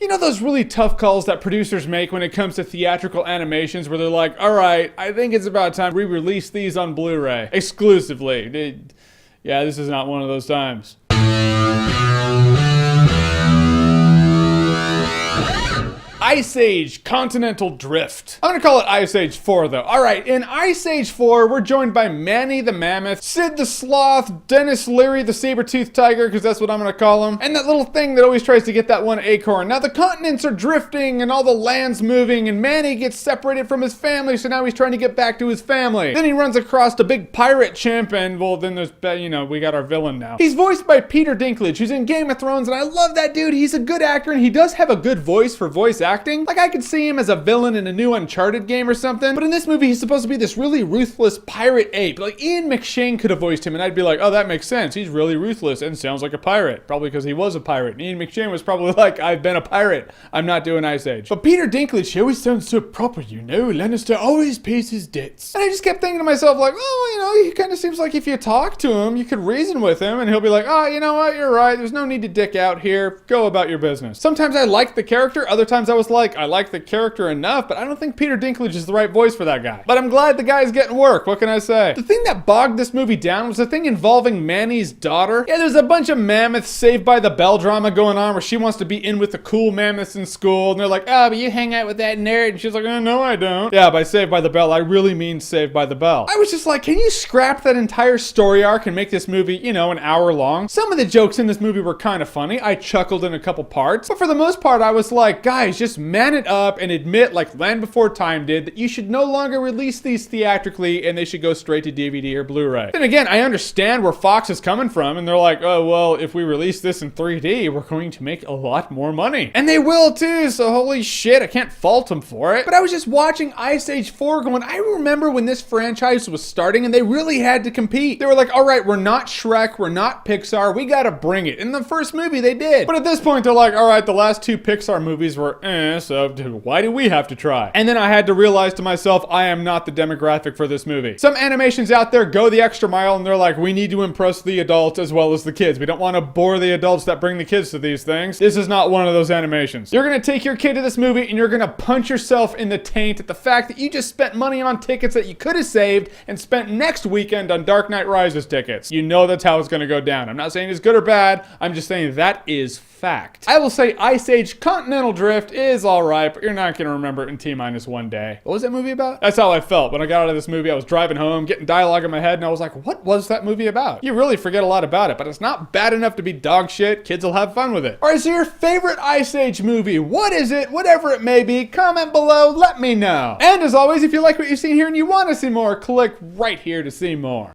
You know those really tough calls that producers make when it comes to theatrical animations where they're like, all right, I think it's about time we release these on Blu-ray exclusively. Yeah, this is not one of those times. Ice Age Continental Drift. I'm gonna call it Ice Age 4 though. Alright, in Ice Age 4, we're joined by Manny the Mammoth, Sid the Sloth, Dennis Leary the Saber-toothed Tiger, because that's what I'm gonna call him, and that little thing that always tries to get that one acorn. Now the continents are drifting and all the land's moving and Manny gets separated from his family, so now he's trying to get back to his family. Then he runs across a big pirate chimp and, well, then there's, we got our villain now. He's voiced by Peter Dinklage, who's in Game of Thrones, and I love that dude. He's a good actor and he does have a good voice for voice acting. Like, I could see him as a villain in a new Uncharted game or something, but in this movie, he's supposed to be this really ruthless pirate ape. Like, Ian McShane could have voiced him, and I'd be like, oh, that makes sense. He's really ruthless and sounds like a pirate. Probably because he was a pirate. And Ian McShane was probably like, I've been a pirate. I'm not doing Ice Age. But Peter Dinklage, he always sounds so proper, you know? Lannister always pays his debts. And I just kept thinking to myself, like, oh, he kind of seems like if you talk to him, you could reason with him, and he'll be like, oh, you know what? You're right. There's no need to dick out here. Go about your business. Sometimes I liked the character. Other times I was like, I like the character enough, but I don't think Peter Dinklage is the right voice for that guy. But I'm glad the guy's getting work. What can I say? The thing that bogged this movie down was the thing involving Manny's daughter. Yeah, there's a bunch of mammoths Saved by the Bell drama going on where she wants to be in with the cool mammoths in school, and they're like, oh, but you hang out with that nerd. And she's like, oh, no, I don't. Yeah, by Saved by the Bell, I really mean Saved by the Bell. I was just like, can you scrap that entire story arc and make this movie, an hour long? Some of the jokes in this movie were kind of funny. I chuckled in a couple parts, but for the most part, I was like, guys, just man it up and admit, like Land Before Time did, that you should no longer release these theatrically and they should go straight to DVD or Blu-ray. Then again, I understand where Fox is coming from, and they're like, oh, well, if we release this in 3D, we're going to make a lot more money. And they will too, so holy shit, I can't fault them for it. But I was just watching Ice Age 4 going, I remember when this franchise was starting and they really had to compete. They were like, all right, we're not Shrek, we're not Pixar, we gotta bring it. In the first movie, they did. But at this point, they're like, all right, the last two Pixar movies were so why do we have to try? And then I had to realize to myself, I am not the demographic for this movie. Some animations out there go the extra mile and they're like, we need to impress the adults as well as the kids. We don't want to bore the adults that bring the kids to these things. This is not one of those animations. You're gonna take your kid to this movie and you're gonna punch yourself in the taint at the fact that you just spent money on tickets that you could have saved and spent next weekend on Dark Knight Rises tickets. You know that's how it's gonna go down. I'm not saying it's good or bad. I'm just saying that is fact. I will say Ice Age Continental Drift is alright, but you're not gonna remember it in T-1 day. What was that movie about? That's how I felt when I got out of this movie. I was driving home, getting dialogue in my head, and I was like, what was that movie about? You really forget a lot about it, but it's not bad enough to be dog shit. Kids will have fun with it. Alright, so your favorite Ice Age movie, what is it? Whatever it may be, comment below, let me know. And as always, if you like what you've seen here and you want to see more, click right here to see more.